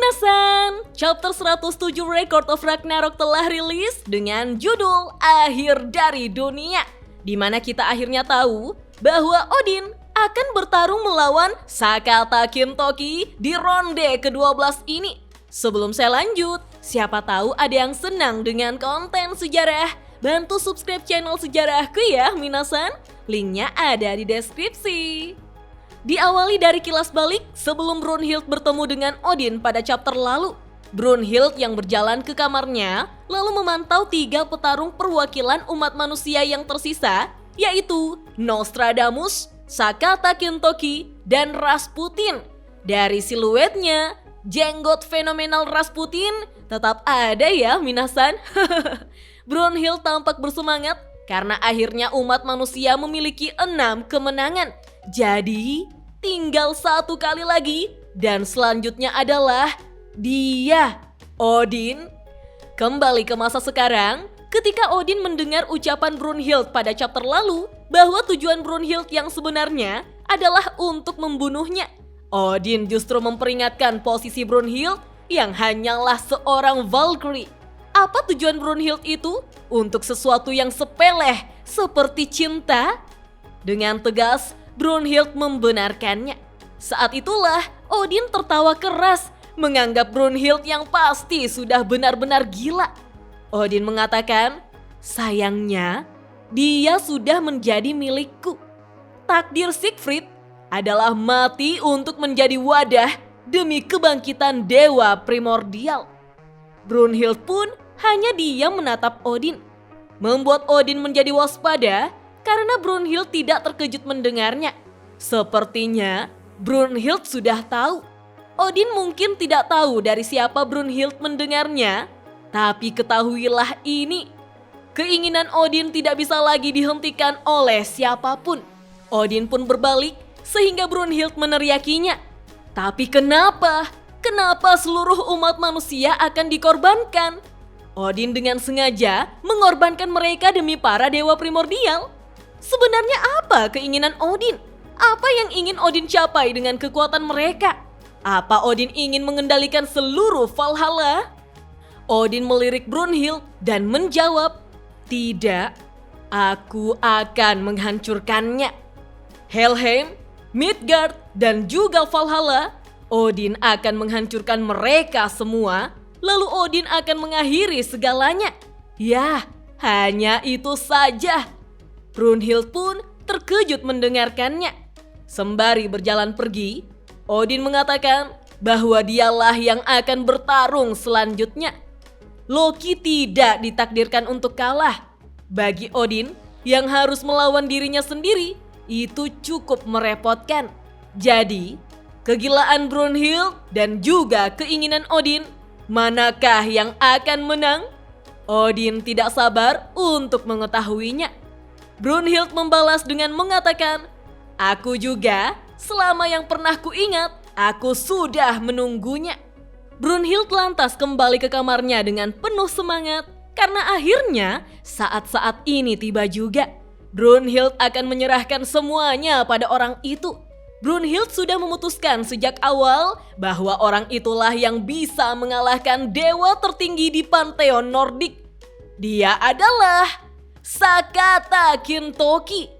Minasan, chapter 107 Record of Ragnarok telah rilis dengan judul Akhir dari Dunia, di mana kita akhirnya tahu bahwa Odin akan bertarung melawan Sakata Kintoki di ronde ke-12 ini. Sebelum saya lanjut, siapa tahu ada yang senang dengan konten sejarah, bantu subscribe channel sejarahku ya Minasan, linknya ada di deskripsi. Diawali dari kilas balik sebelum Brunhild bertemu dengan Odin pada chapter lalu. Brunhild yang berjalan ke kamarnya lalu memantau 3 petarung perwakilan umat manusia yang tersisa, yaitu Nostradamus, Sakata Kintoki, dan Rasputin. Dari siluetnya, jenggot fenomenal Rasputin tetap ada ya Minasan. Brunhild tampak bersemangat karena akhirnya umat manusia memiliki 6 kemenangan. Jadi tinggal 1 kali lagi dan selanjutnya adalah dia, Odin. Kembali ke masa sekarang, ketika Odin mendengar ucapan Brunhild pada chapter lalu bahwa tujuan Brunhild yang sebenarnya adalah untuk membunuhnya, Odin justru memperingatkan posisi Brunhild yang hanyalah seorang Valkyrie. Apa tujuan Brunhild itu? Untuk sesuatu yang sepele seperti cinta? Dengan tegas, Brunhild membenarkannya. Saat itulah Odin tertawa keras, menganggap Brunhild yang pasti sudah benar-benar gila. Odin mengatakan, sayangnya dia sudah menjadi milikku. Takdir Siegfried adalah mati untuk menjadi wadah demi kebangkitan dewa primordial. Brunhild pun hanya diam menatap Odin, membuat Odin menjadi waspada karena Brunhild tidak terkejut mendengarnya. Sepertinya Brunhild sudah tahu. Odin mungkin tidak tahu dari siapa Brunhild mendengarnya, tapi ketahuilah ini. Keinginan Odin tidak bisa lagi dihentikan oleh siapapun. Odin pun berbalik sehingga Brunhild meneriakinya. Tapi kenapa? Kenapa seluruh umat manusia akan dikorbankan? Odin dengan sengaja mengorbankan mereka demi para dewa primordial. Sebenarnya apa keinginan Odin? Apa yang ingin Odin capai dengan kekuatan mereka? Apa Odin ingin mengendalikan seluruh Valhalla? Odin melirik Brunhild dan menjawab, tidak, aku akan menghancurkannya. Helheim, Midgard, dan juga Valhalla, Odin akan menghancurkan mereka semua, lalu Odin akan mengakhiri segalanya. Yah, hanya itu saja. Brunhild pun terkejut mendengarkannya. Sembari berjalan pergi, Odin mengatakan bahwa dialah yang akan bertarung selanjutnya. Loki tidak ditakdirkan untuk kalah. Bagi Odin yang harus melawan dirinya sendiri, itu cukup merepotkan. Jadi, kegilaan Brunhild dan juga keinginan Odin, manakah yang akan menang? Odin tidak sabar untuk mengetahuinya. Brunhild membalas dengan mengatakan, aku juga, selama yang pernah kuingat, aku sudah menunggunya. Brunhild lantas kembali ke kamarnya dengan penuh semangat karena akhirnya saat-saat ini tiba juga. Brunhild akan menyerahkan semuanya pada orang itu. Brunhild sudah memutuskan sejak awal bahwa orang itulah yang bisa mengalahkan dewa tertinggi di Pantheon Nordik. Dia adalah Sakata Kintoki.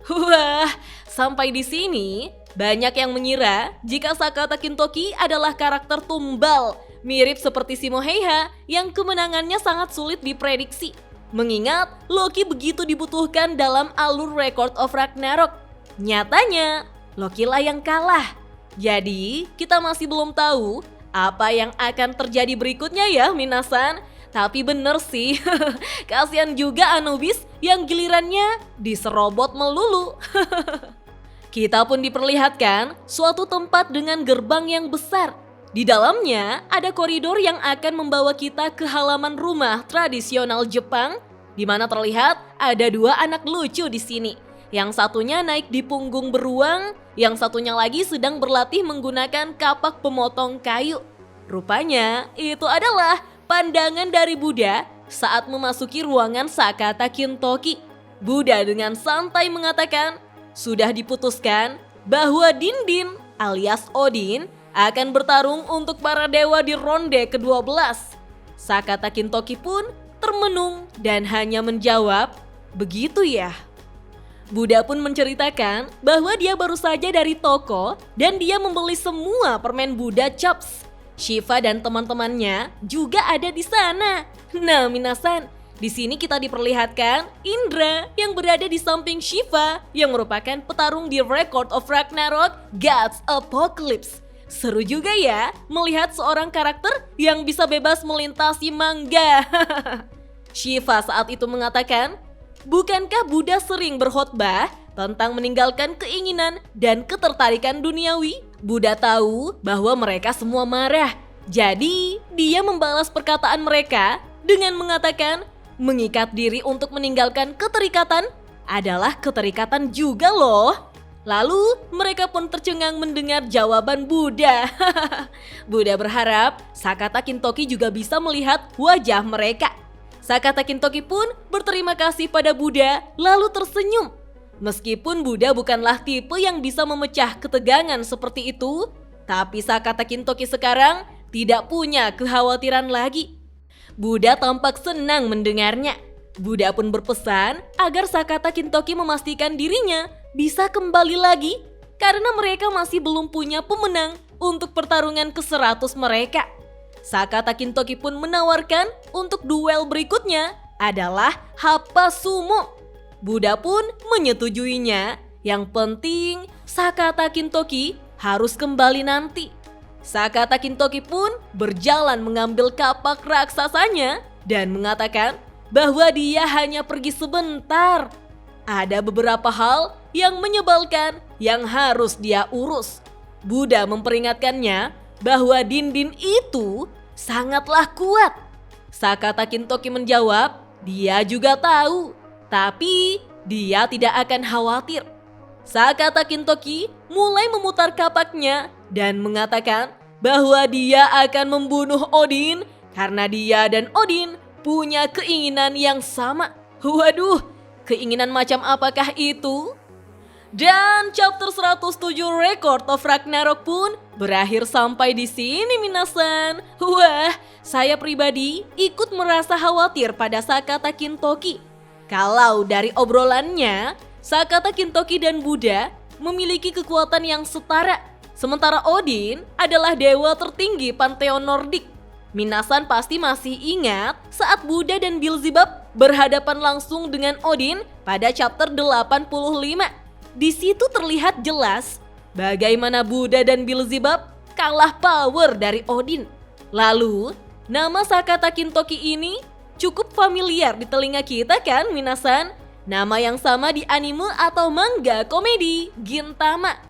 Wah, sampai di sini banyak yang mengira jika Sakata Kintoki adalah karakter tumbal, mirip seperti Simo Heiha yang kemenangannya sangat sulit diprediksi. Mengingat Loki begitu dibutuhkan dalam alur Record of Ragnarok. Nyatanya, Loki lah yang kalah. Jadi, kita masih belum tahu apa yang akan terjadi berikutnya ya Minasan. Tapi bener sih, kasihan juga Anubis yang gilirannya diserobot melulu. Kita pun diperlihatkan suatu tempat dengan gerbang yang besar. Di dalamnya ada koridor yang akan membawa kita ke halaman rumah tradisional Jepang, di mana terlihat ada 2 anak lucu di sini. Yang satunya naik di punggung beruang, yang satunya lagi sedang berlatih menggunakan kapak pemotong kayu. Rupanya itu adalah pandangan dari Buddha saat memasuki ruangan Sakata Kintoki. Buddha dengan santai mengatakan, sudah diputuskan bahwa Dindin alias Odin akan bertarung untuk para dewa di ronde ke-12. Sakata Kintoki pun termenung dan hanya menjawab, "Begitu ya." Buddha pun menceritakan bahwa dia baru saja dari toko dan dia membeli semua permen Buddha Chops. Shiva dan teman-temannya juga ada di sana. Nah, minasan, di sini kita diperlihatkan Indra yang berada di samping Shiva yang merupakan petarung di Record of Ragnarok Gods Apocalypse. Seru juga ya melihat seorang karakter yang bisa bebas melintasi manga. Shiva saat itu mengatakan, "Bukankah Buddha sering berkhotbah tentang meninggalkan keinginan dan ketertarikan duniawi?" Buddha tahu bahwa mereka semua marah. Jadi, dia membalas perkataan mereka dengan mengatakan, mengikat diri untuk meninggalkan keterikatan adalah keterikatan juga loh. Lalu mereka pun tercengang mendengar jawaban Buddha. Buddha berharap Sakata Kintoki juga bisa melihat wajah mereka. Sakata Kintoki pun berterima kasih pada Buddha lalu tersenyum. Meskipun Buddha bukanlah tipe yang bisa memecah ketegangan seperti itu, tapi Sakata Kintoki sekarang tidak punya kekhawatiran lagi. Buddha tampak senang mendengarnya. Buddha pun berpesan agar Sakata Kintoki memastikan dirinya bisa kembali lagi karena mereka masih belum punya pemenang untuk pertarungan ke-100 mereka. Sakata Kintoki pun menawarkan untuk duel berikutnya adalah Hapa Sumo. Buddha pun menyetujuinya. Yang penting Sakata Kintoki harus kembali nanti. Sakata Kintoki pun berjalan mengambil kapak raksasanya dan mengatakan bahwa dia hanya pergi sebentar. Ada beberapa hal yang menyebalkan yang harus dia urus. Buddha memperingatkannya bahwa Din-Din itu sangatlah kuat. Sakata Kintoki menjawab, dia juga tahu, tapi dia tidak akan khawatir. Sakata Kintoki mulai memutar kapaknya dan mengatakan bahwa dia akan membunuh Odin karena dia dan Odin punya keinginan yang sama. Waduh, keinginan macam apakah itu? Dan chapter 107 Record of Ragnarok pun berakhir sampai di sini minasan. Wah, saya pribadi ikut merasa khawatir pada Sakata Kintoki. Kalau dari obrolannya, Sakata Kintoki dan Buddha memiliki kekuatan yang setara. Sementara Odin adalah dewa tertinggi panteon Nordik. Minasan pasti masih ingat saat Buddha dan Beelzebub berhadapan langsung dengan Odin pada chapter 85. Di situ terlihat jelas bagaimana Buddha dan Beelzebub kalah power dari Odin. Lalu, nama Sakata Kintoki ini cukup familiar di telinga kita kan minasan? Nama yang sama di anime atau manga komedi Gintama.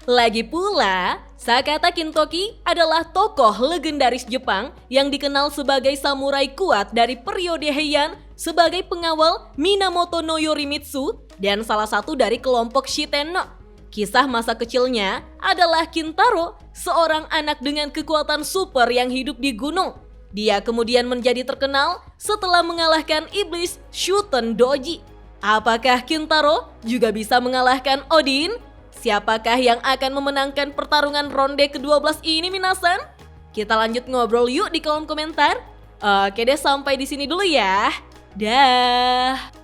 Lagi pula, Sakata Kintoki adalah tokoh legendaris Jepang yang dikenal sebagai samurai kuat dari periode Heian sebagai pengawal Minamoto no Yorimitsu dan salah satu dari kelompok Shiten no. Kisah masa kecilnya adalah Kintaro, seorang anak dengan kekuatan super yang hidup di gunung. Dia kemudian menjadi terkenal setelah mengalahkan iblis Shuten Doji. Apakah Kintaro juga bisa mengalahkan Odin? Siapakah yang akan memenangkan pertarungan ronde ke-12 ini minasan? Kita lanjut ngobrol yuk di kolom komentar. Oke deh, sampai di sini dulu ya. Dah.